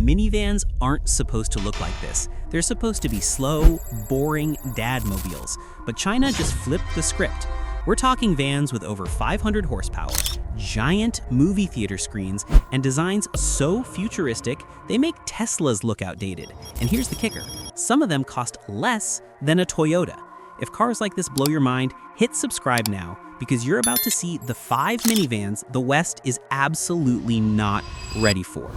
minivans aren't supposed to look like this. They're supposed to be slow, boring dadmobiles. But China just flipped the script. We're talking vans with over 500 horsepower, giant movie theater screens, and designs so futuristic, they make Teslas look outdated. And here's the kicker, some of them cost less than a Toyota. If cars like this blow your mind, hit subscribe now, because you're about to see the 5 minivans the West is absolutely not ready for.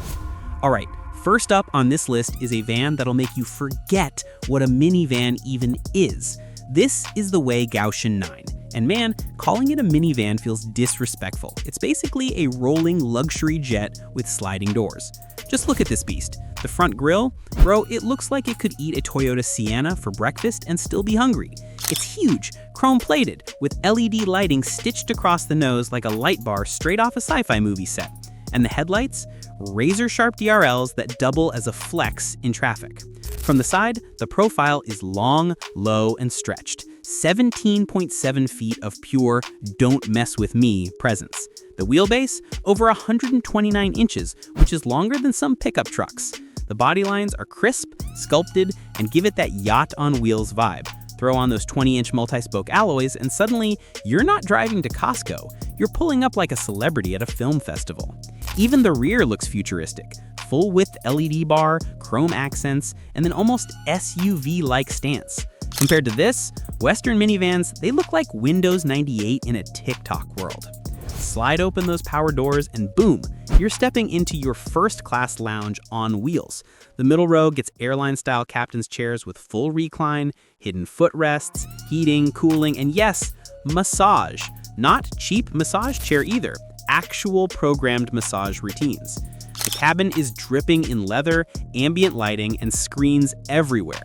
All right, first up on this list is a van that'll make you forget what a minivan even is. This is the WEY Gaoshan 9. And man, calling it a minivan feels disrespectful. It's basically a rolling luxury jet with sliding doors. Just look at this beast. The front grille, bro, it looks like it could eat a Toyota Sienna for breakfast and still be hungry. It's huge, chrome-plated, with LED lighting stitched across the nose like a light bar straight off a sci-fi movie set. And the headlights? Razor-sharp DRLs that double as a flex in traffic. From the side, the profile is long, low, and stretched. 17.7 feet of pure "don't mess with me" presence. The wheelbase, over 129 inches, which is longer than some pickup trucks. The body lines are crisp, sculpted, and give it that yacht on wheels vibe. Throw on those 20-inch multi-spoke alloys, and suddenly, you're not driving to Costco. You're pulling up like a celebrity at a film festival. Even the rear looks futuristic. Full-width LED bar, chrome accents, and then almost SUV-like stance. Compared to this, Western minivans, they look like Windows 98 in a TikTok world. Slide open those power doors and boom, you're stepping into your first-class lounge on wheels. The middle row gets airline-style captain's chairs with full recline, hidden footrests, heating, cooling, and yes, massage. Not cheap massage chair either, actual programmed massage routines. The cabin is dripping in leather, ambient lighting, and screens everywhere.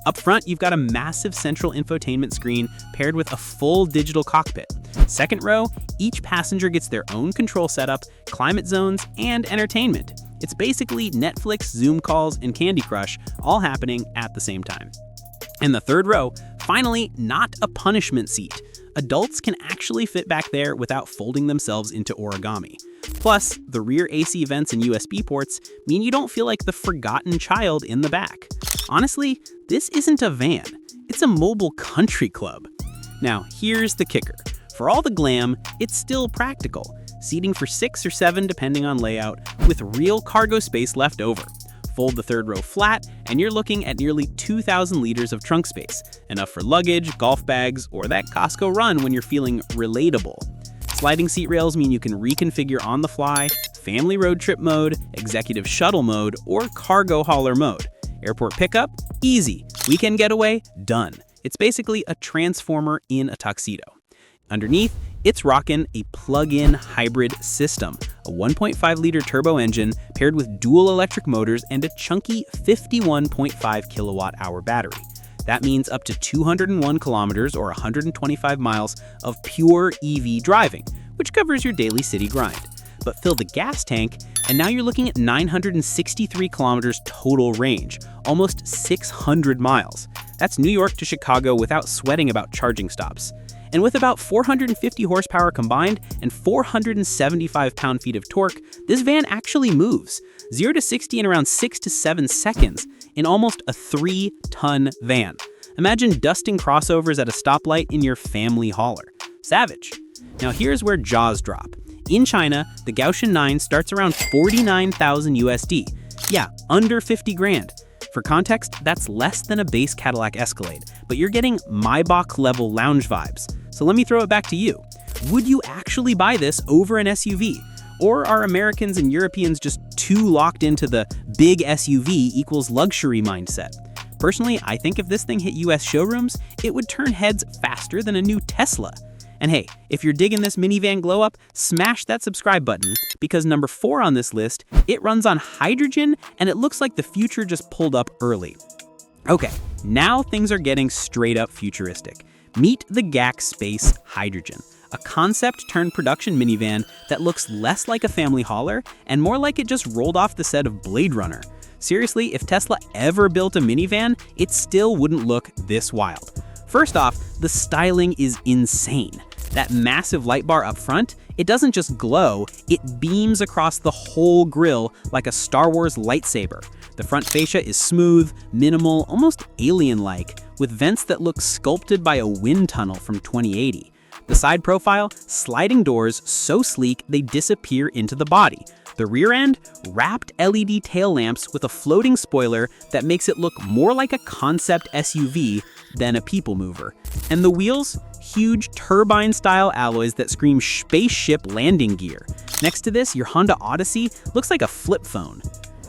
Up front, you've got a massive central infotainment screen paired with a full digital cockpit. Second row, each passenger gets their own control setup, climate zones, and entertainment. It's basically Netflix, Zoom calls, and Candy Crush all happening at the same time. And the third row, finally, not a punishment seat. Adults can actually fit back there without folding themselves into origami. Plus, the rear AC vents and USB ports mean you don't feel like the forgotten child in the back. Honestly, this isn't a van, it's a mobile country club. Now, here's the kicker. For all the glam, it's still practical. Seating for 6 or 7 depending on layout, with real cargo space left over. Fold the third row flat, and you're looking at nearly 2,000 liters of trunk space, enough for luggage, golf bags, or that Costco run when you're feeling relatable. Sliding seat rails mean you can reconfigure on the fly, family road trip mode, executive shuttle mode, or cargo hauler mode. Airport pickup? Easy. Weekend getaway? Done. It's basically a transformer in a tuxedo. Underneath, it's rockin' a plug-in hybrid system, a 1.5-liter turbo engine paired with dual electric motors and a chunky 51.5 kilowatt-hour battery. That means up to 201 kilometers or 125 miles of pure EV driving, which covers your daily city grind. But fill the gas tank, and now you're looking at 963 kilometers total range, almost 600 miles. That's New York to Chicago without sweating about charging stops. And with about 450 horsepower combined and 475 pound-feet of torque, this van actually moves 0 to 60 in around 6 to 7 seconds in almost a 3-ton van. Imagine dusting crossovers at a stoplight in your family hauler. Savage. Now here's where jaws drop. In China, the Gaoshan 9 starts around 49,000 USD. Yeah, under 50 grand. For context, that's less than a base Cadillac Escalade, but you're getting Maybach-level lounge vibes. So let me throw it back to you. Would you actually buy this over an SUV? Or are Americans and Europeans just too locked into the big SUV equals luxury mindset? Personally, I think if this thing hit US showrooms, it would turn heads faster than a new Tesla. And hey, if you're digging this minivan glow up, smash that subscribe button, because number 4 on this list, it runs on hydrogen and it looks like the future just pulled up early. Okay, now things are getting straight up futuristic. Meet the GAC Space Hydrogen, a concept-turned-production minivan that looks less like a family hauler and more like it just rolled off the set of Blade Runner. Seriously, if Tesla ever built a minivan, it still wouldn't look this wild. First off, the styling is insane. That massive light bar up front, it doesn't just glow, it beams across the whole grille like a Star Wars lightsaber. The front fascia is smooth, minimal, almost alien-like, with vents that look sculpted by a wind tunnel from 2080. The side profile, sliding doors so sleek they disappear into the body. The rear end, wrapped LED tail lamps with a floating spoiler that makes it look more like a concept SUV than a people mover. And the wheels, huge turbine-style alloys that scream spaceship landing gear. Next to this, your Honda Odyssey looks like a flip phone.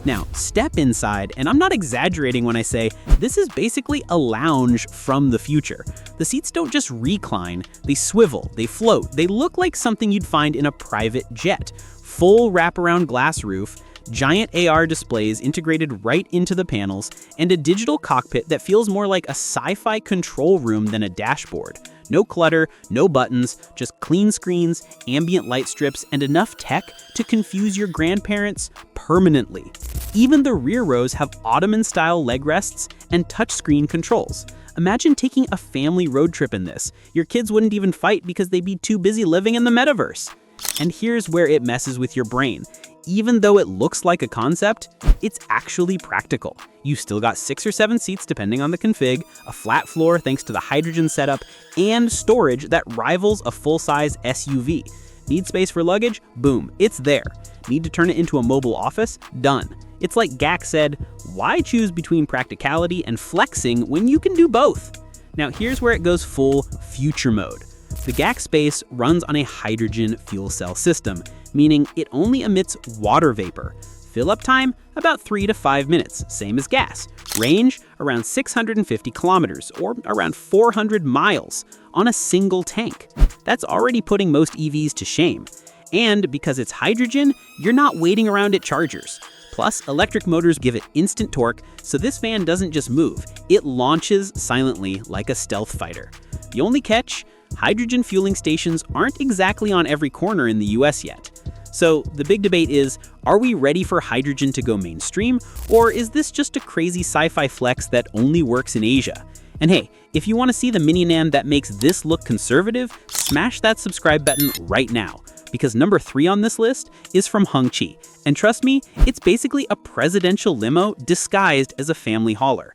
Now, step inside, and I'm not exaggerating when I say this is basically a lounge from the future. The seats don't just recline, they swivel, they float, they look like something you'd find in a private jet. Full wraparound glass roof, giant AR displays integrated right into the panels, and a digital cockpit that feels more like a sci-fi control room than a dashboard. No clutter, no buttons, just clean screens, ambient light strips, and enough tech to confuse your grandparents permanently. Even the rear rows have Ottoman-style leg rests and touchscreen controls. Imagine taking a family road trip in this. Your kids wouldn't even fight because they'd be too busy living in the metaverse. And here's where it messes with your brain. Even though it looks like a concept, it's actually practical. You've still got 6 or 7 seats depending on the config, a flat floor thanks to the hydrogen setup, and storage that rivals a full-size SUV. Need space for luggage? Boom, it's there. Need to turn it into a mobile office? Done. It's like Gak said, why choose between practicality and flexing when you can do both? Now here's where it goes full future mode. The Gak Space runs on a hydrogen fuel cell system, meaning it only emits water vapor. Fill-up time, about 3 to 5 minutes, same as gas. Range, around 650 kilometers, or around 400 miles, on a single tank. That's already putting most EVs to shame. And because it's hydrogen, you're not waiting around at chargers. Plus, electric motors give it instant torque, so this van doesn't just move, it launches silently like a stealth fighter. The only catch? Hydrogen fueling stations aren't exactly on every corner in the US yet. So the big debate is, are we ready for hydrogen to go mainstream, or is this just a crazy sci-fi flex that only works in Asia? And hey, if you want to see the minivan that makes this look conservative, smash that subscribe button right now, because number 3 on this list is from Hongqi, and trust me, it's basically a presidential limo disguised as a family hauler.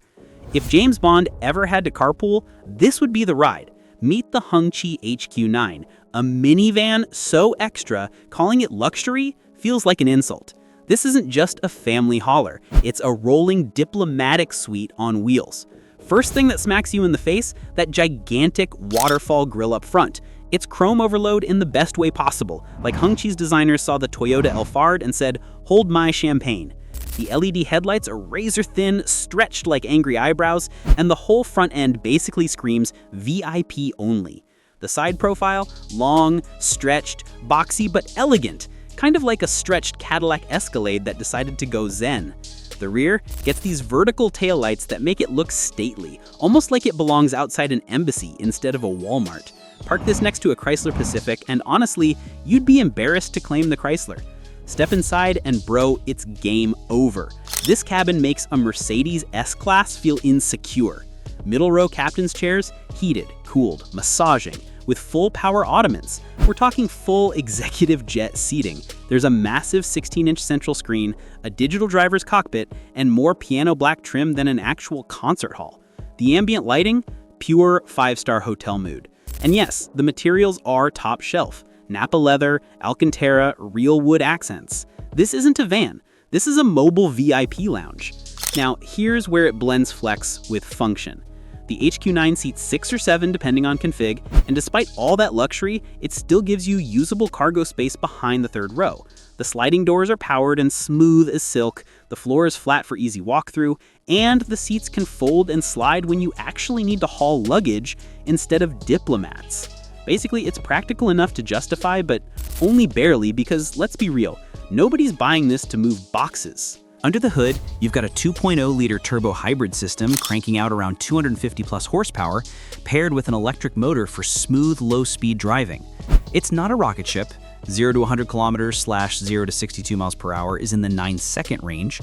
If James Bond ever had to carpool, this would be the ride. Meet the Hongqi HQ9, a minivan so extra, calling it luxury feels like an insult. This isn't just a family hauler, it's a rolling diplomatic suite on wheels. First thing that smacks you in the face, that gigantic waterfall grille up front. It's chrome overload in the best way possible, like Hongqi's designers saw the Toyota Alphard and said, "Hold my champagne." The LED headlights are razor thin, stretched like angry eyebrows, and the whole front end basically screams VIP only. The side profile, long, stretched, boxy, but elegant, kind of like a stretched Cadillac Escalade that decided to go zen. The rear gets these vertical taillights that make it look stately, almost like it belongs outside an embassy instead of a Walmart. Park this next to a Chrysler Pacific, and honestly, you'd be embarrassed to claim the Chrysler. Step inside and bro, it's game over. This cabin makes a Mercedes S-Class feel insecure. Middle row captain's chairs, heated, cooled, massaging, with full power ottomans. We're talking full executive jet seating. There's a massive 16-inch central screen, a digital driver's cockpit, and more piano black trim than an actual concert hall. The ambient lighting, pure 5-star hotel mood. And yes, the materials are top shelf. Napa leather, Alcantara, real wood accents. This isn't a van, this is a mobile VIP lounge. Now, here's where it blends flex with function. The HQ9 seats 6 or 7 depending on config, and despite all that luxury, it still gives you usable cargo space behind the third row. The sliding doors are powered and smooth as silk, the floor is flat for easy walkthrough, and the seats can fold and slide when you actually need to haul luggage instead of diplomats. Basically, it's practical enough to justify, but only barely because, let's be real, nobody's buying this to move boxes. Under the hood, you've got a 2.0-liter turbo hybrid system cranking out around 250 plus horsepower, paired with an electric motor for smooth, low-speed driving. It's not a rocket ship. 0 to 100 kilometers / 0 to 62 miles per hour is in the 9-second range,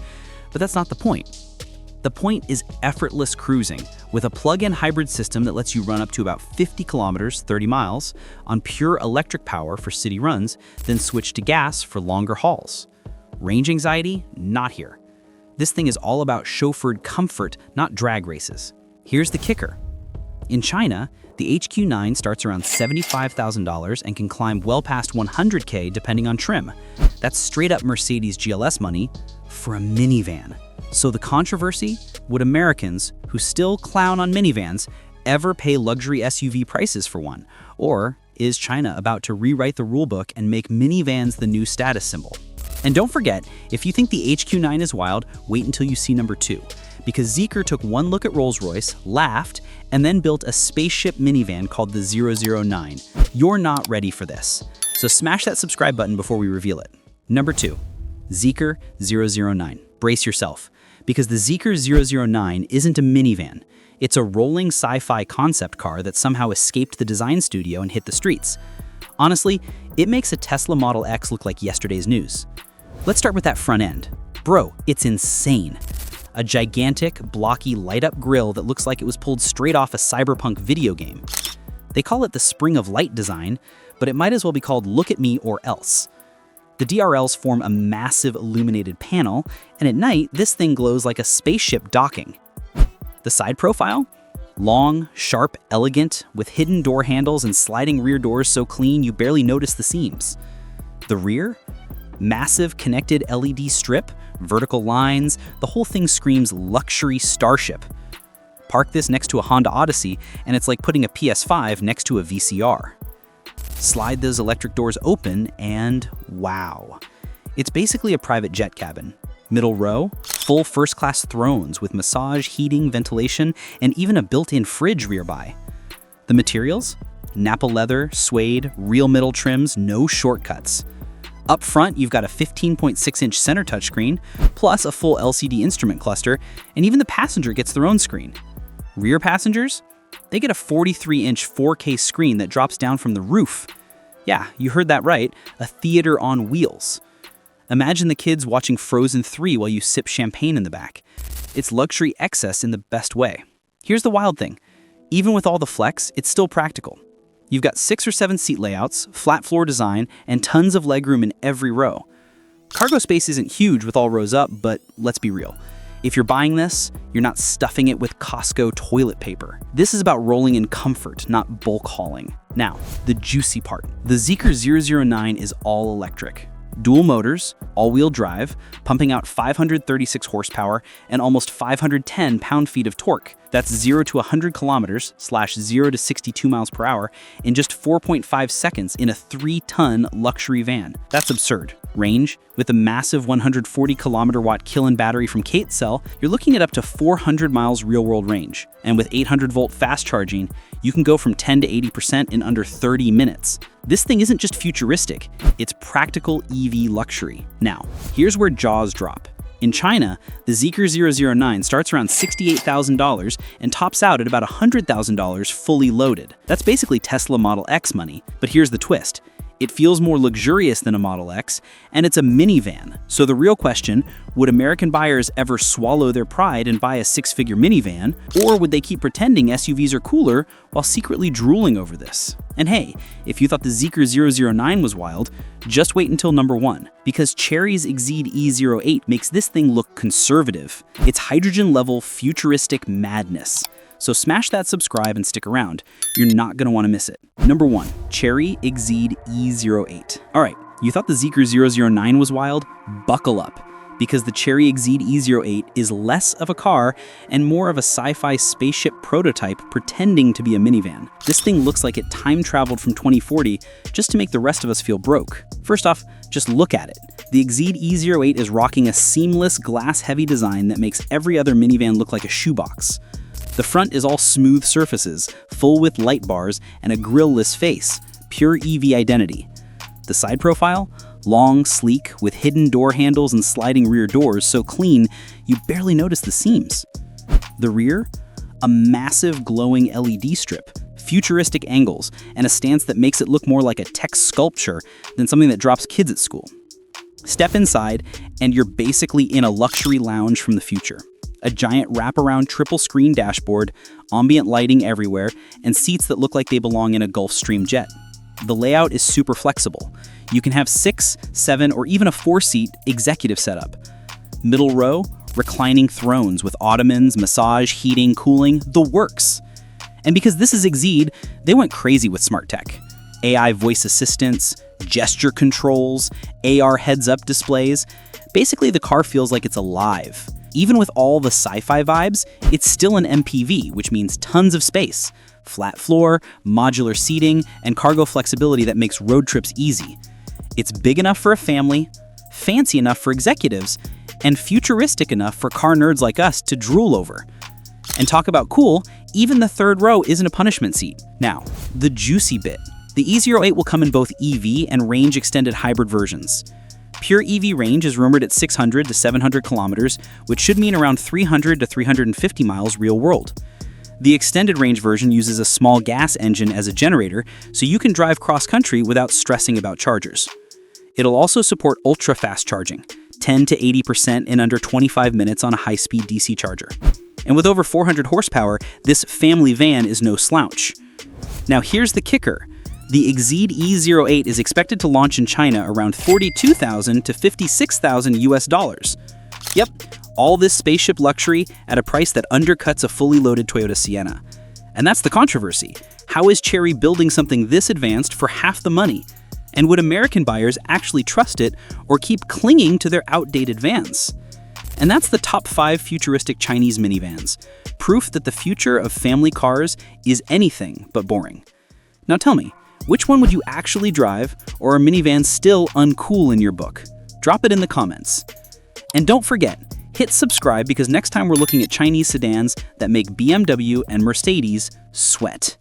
but that's not the point. The point is effortless cruising with a plug-in hybrid system that lets you run up to about 50 kilometers, 30 miles, on pure electric power for city runs, then switch to gas for longer hauls. Range anxiety? Not here. This thing is all about chauffeured comfort, not drag races. Here's the kicker. In China, the HQ9 starts around $75,000 and can climb well past $100K depending on trim. That's straight up Mercedes GLS money for a minivan. So the controversy? Would Americans, who still clown on minivans, ever pay luxury SUV prices for one? Or is China about to rewrite the rulebook and make minivans the new status symbol? And don't forget, if you think the HQ9 is wild, wait until you see number 2. Because Zeekr took one look at Rolls-Royce, laughed, and then built a spaceship minivan called the 009. You're not ready for this. So smash that subscribe button before we reveal it. Number 2, Zeekr 009. Brace yourself, because the Zeekr 009 isn't a minivan. It's a rolling sci-fi concept car that somehow escaped the design studio and hit the streets. Honestly, it makes a Tesla Model X look like yesterday's news. Let's start with that front end. Bro, it's insane. A gigantic, blocky, light-up grille that looks like it was pulled straight off a cyberpunk video game. They call it the Spring of Light design, but it might as well be called Look at Me or Else. The DRLs form a massive illuminated panel, and at night, this thing glows like a spaceship docking. The side profile? Long, sharp, elegant, with hidden door handles and sliding rear doors so clean you barely notice the seams. The rear? Massive connected LED strip, vertical lines, the whole thing screams luxury starship. Park this next to a Honda Odyssey, and it's like putting a PS5 next to a VCR. Slide those electric doors open, and wow. It's basically a private jet cabin. Middle row, full first-class thrones with massage, heating, ventilation, and even a built-in fridge rearby. The materials? Nappa leather, suede, real middle trims, no shortcuts. Up front, you've got a 15.6-inch center touchscreen, plus a full LCD instrument cluster, and even the passenger gets their own screen. Rear passengers? They get a 43-inch 4K screen that drops down from the roof. Yeah, you heard that right, a theater on wheels. Imagine the kids watching Frozen 3 while you sip champagne in the back. It's luxury excess in the best way. Here's the wild thing. Even with all the flex, it's still practical. You've got 6 or 7 seat layouts, flat floor design, and tons of legroom in every row. Cargo space isn't huge with all rows up, but let's be real. If you're buying this, you're not stuffing it with Costco toilet paper. This is about rolling in comfort, not bulk hauling. Now, the juicy part. The Zeekr 009 is all electric. Dual motors, all-wheel drive, pumping out 536 horsepower and almost 510 pound-feet of torque. That's 0 to 100 kilometers / 0 to 62 miles per hour in just 4.5 seconds in a 3-ton luxury van. That's absurd. Range, with a massive 140 kilometer-watt Kirin battery from Kate Cell, you're looking at up to 400 miles real-world range. And with 800-volt fast charging, you can go from 10 to 80% in under 30 minutes. This thing isn't just futuristic, it's practical EV luxury. Now, here's where jaws drop. In China, the Zeekr 009 starts around $68,000 and tops out at about $100,000 fully loaded. That's basically Tesla Model X money, but here's the twist. It feels more luxurious than a Model X, and it's a minivan. So the real question, would American buyers ever swallow their pride and buy a 6-figure minivan, or would they keep pretending SUVs are cooler while secretly drooling over this? And hey, if you thought the Zeekr 009 was wild, just wait until number 1, because Chery's Exeed E08 makes this thing look conservative. It's hydrogen-level futuristic madness. So smash that subscribe and stick around. You're not going to want to miss it. Number 1, Chery Exeed E08. All right, you thought the Zeekr 009 was wild? Buckle up, because the Chery Exeed E08 is less of a car and more of a sci-fi spaceship prototype pretending to be a minivan. This thing looks like it time-traveled from 2040 just to make the rest of us feel broke. First off, just look at it. The Exeed E08 is rocking a seamless glass-heavy design that makes every other minivan look like a shoebox. The front is all smooth surfaces, full with light bars and a grille-less face, pure EV identity. The side profile? Long, sleek, with hidden door handles and sliding rear doors so clean you barely notice the seams. The rear? A massive glowing LED strip, futuristic angles, and a stance that makes it look more like a tech sculpture than something that drops kids at school. Step inside, and you're basically in a luxury lounge from the future. A giant wraparound triple-screen dashboard, ambient lighting everywhere, and seats that look like they belong in a Gulfstream jet. The layout is super flexible. You can have 6, 7, or even a 4-seat executive setup. Middle row, reclining thrones with ottomans, massage, heating, cooling, the works. And because this is Exeed, they went crazy with smart tech. AI voice assistants, gesture controls, AR heads-up displays. Basically, the car feels like it's alive. Even with all the sci-fi vibes, it's still an MPV, which means tons of space, flat floor, modular seating, and cargo flexibility that makes road trips easy. It's big enough for a family, fancy enough for executives, and futuristic enough for car nerds like us to drool over. And talk about cool, even the third row isn't a punishment seat. Now, the juicy bit. The E08 will come in both EV and range-extended hybrid versions. Pure EV range is rumored at 600 to 700 kilometers, which should mean around 300 to 350 miles real world. The extended range version uses a small gas engine as a generator, so you can drive cross-country without stressing about chargers. It'll also support ultra-fast charging, 10 to 80% in under 25 minutes on a high-speed DC charger. And with over 400 horsepower, this family van is no slouch. Now here's the kicker. The Exeed E08 is expected to launch in China around $42,000 to $56,000 US. Yep, all this spaceship luxury at a price that undercuts a fully loaded Toyota Sienna. And that's the controversy. How is Chery building something this advanced for half the money? And would American buyers actually trust it or keep clinging to their outdated vans? And that's the top 5 futuristic Chinese minivans. Proof that the future of family cars is anything but boring. Now tell me, which one would you actually drive, or are minivans still uncool in your book? Drop it in the comments. And don't forget, hit subscribe because next time we're looking at Chinese sedans that make BMW and Mercedes sweat.